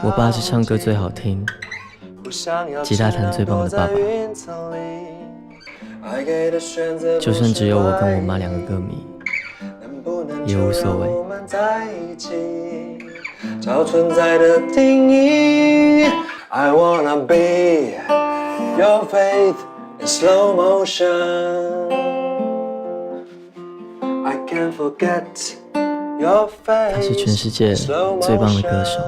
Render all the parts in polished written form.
我爸是唱歌最好听、吉他弹最棒的爸爸。就算只有我跟我妈2个歌迷，也无所谓。找存在的定义 I wanna be your faith in slow motion I can't forget your face 他是全世界最棒的歌手。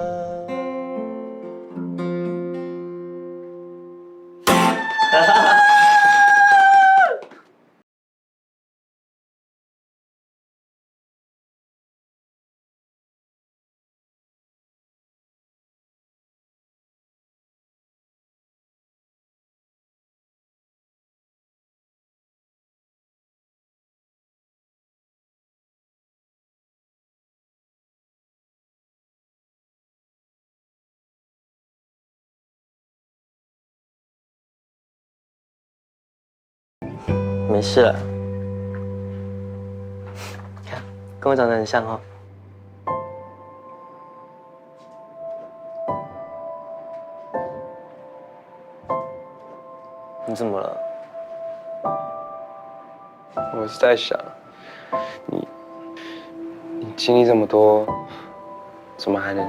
没事了，看，跟我长得很像哦。你怎么了？我是在想，你经历这么多，怎么还能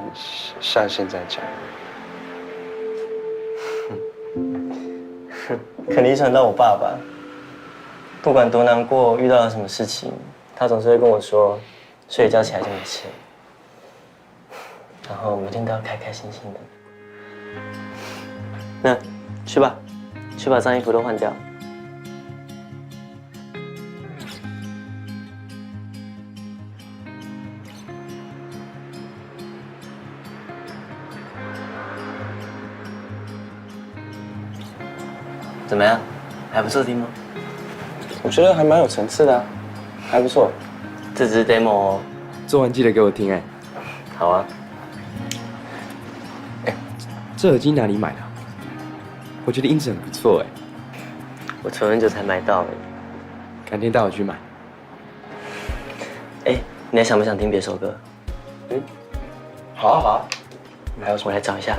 像现在这样？肯定遗传到我爸爸。不管多难过，遇到了什么事情，他总是会跟我说，睡一觉起来就没事。然后每天都要开开心心的。那，去吧，去把脏衣服都换掉。怎么样？还不错听吗？我觉得还蛮有层次的啊，还不错。这只是 demo 哦。做完记得给我听哎。好啊。哎，这耳机哪里买的？我觉得音质很不错哎。我存很久才买到哎。改天带我去买。哎，你还想不想听别首歌？嗯，好啊好啊。还有什么？我来找一下。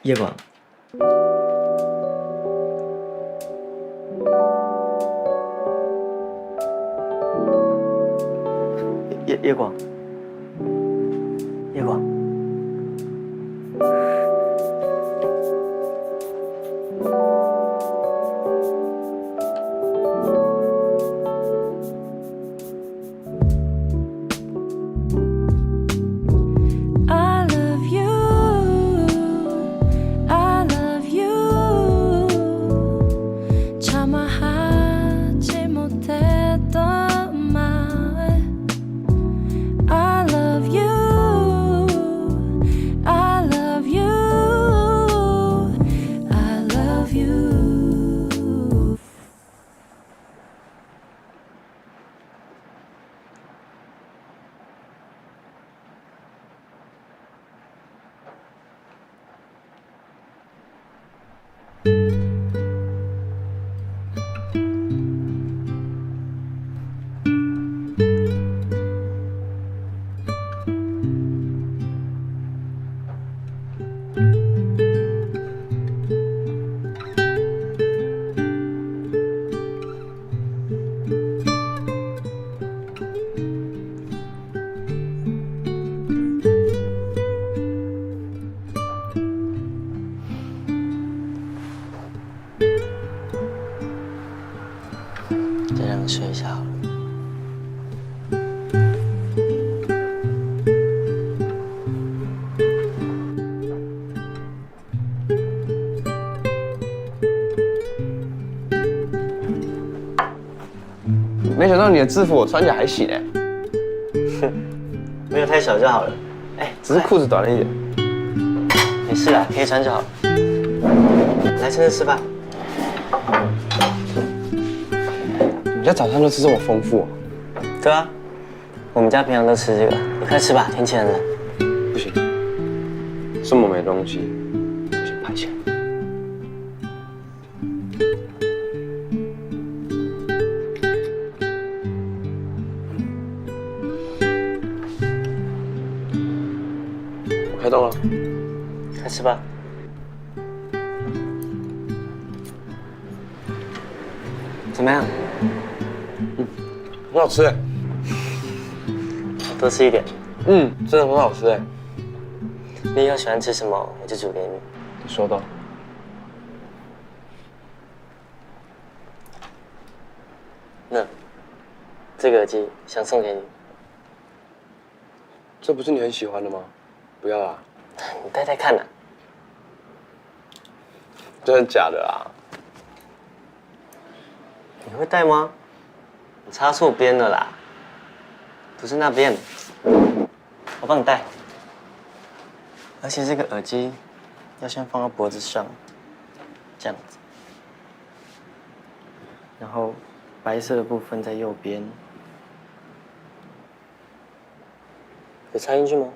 夜广，夜广，夜广。再让你睡一下好了。没想到你的制服我穿起来还行哎。没有太小就好了。哎，只是裤子短了一点。没事啦，可以穿就好。来，趁热吃吧。你家早餐都吃这么丰富、对啊，我们家平常都吃这个，你快吃吧，天气很冷。不行，这么没东西，不行，拍起来。我开动了，快吃吧。怎么样？很好吃哎。多吃一点。真的很好吃哎。你以后喜欢吃什么，我就煮给你。你说的。那这个耳机想送给你，这不是你很喜欢的吗？不要啦。你戴戴看呐。真的假的啊？你会戴吗？你插错边了啦，不是那边，我帮你戴。而且这个耳机要先放到脖子上，这样子，然后白色的部分在右边，有插进去吗？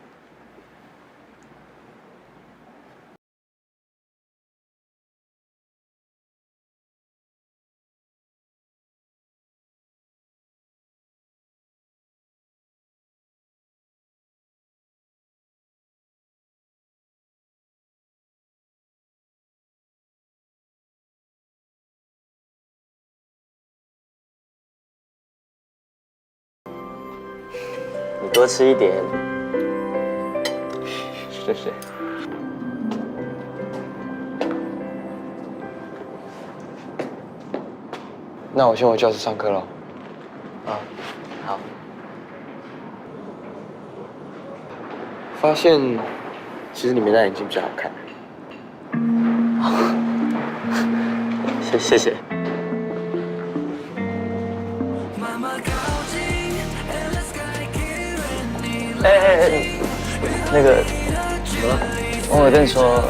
你多吃一点。谢谢。那我先回教室上课了。啊，好。发现其实你没戴眼镜比较好看。谢谢。那个，什么？我跟你说，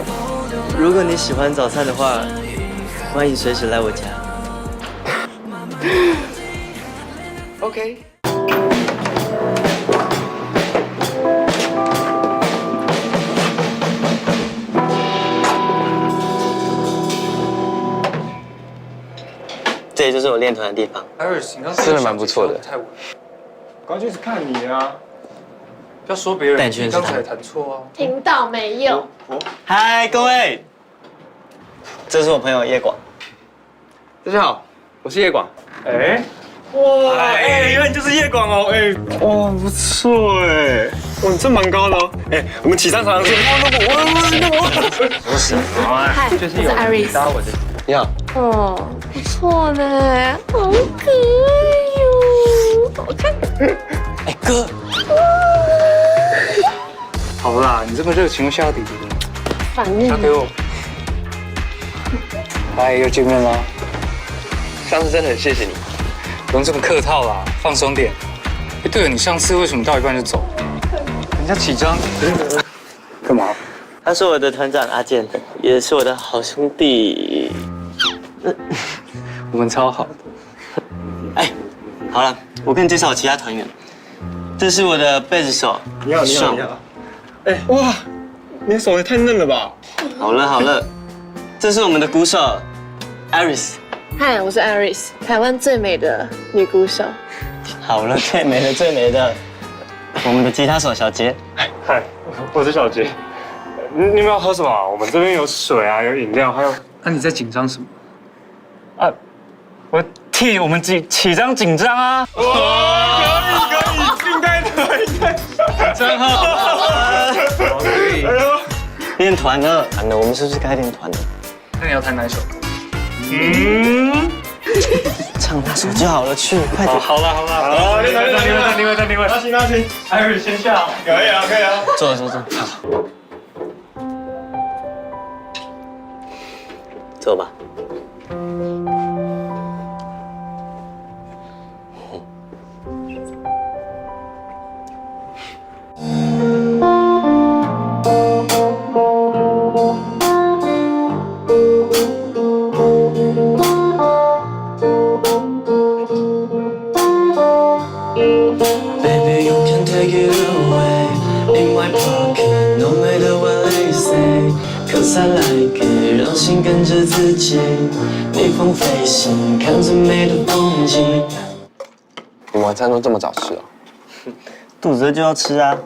如果你喜欢早餐的话，欢迎随时来我家。OK。这里就是我练团的地方。真的蛮不错的。刚就是看你啊，不要说别人，你刚才也弹错啊。听到没有？嗨，各位，这是我朋友叶广。大家好，我是叶广。哎，哇，哎，原来你就是叶广哦，哎，哇，不错哎，哇，你真蛮高的哦，哎，我们起上场去。不是，嗨，我是 Iris。你好。哦，不错呢，好可爱哟，好看。哎哥，好啦，你这么热情又笑弟弟，反应交给我。嗨，又见面了。上次真的很谢谢你。不用这么客套啦，放松点。哎，对了，你上次为什么到一半就走？人家起张。干嘛？他是我的团长阿健，也是我的好兄弟。我们超好的。哎，好了，我跟你介绍我其他团员。这是我的贝斯手，你好。哎，哇，你的手也太嫩了吧！好了，这是我们的鼓手 Iris。嗨，我是 Iris，台湾最美的女鼓手。好了，最美的，我们的吉他手小杰。嗨，我是小杰。你们要喝什么啊？我们这边有水啊，有饮料，还有……那你在紧张什么？啊，我替我们起张紧张啊！哇，可以，应该，真好，可以。练团的，我们是不是该练团的？那你要弹哪一首？唱那首就好了，去，快点。好了，另外，那行，艾瑞先下，可以啊。坐。走吧。take it away in my pocket. No matter what they say, cause I like it. 让心跟着自己，逆风飞行，看最美的风景。你晚餐都这么早吃哦？肚子饿就要吃啊。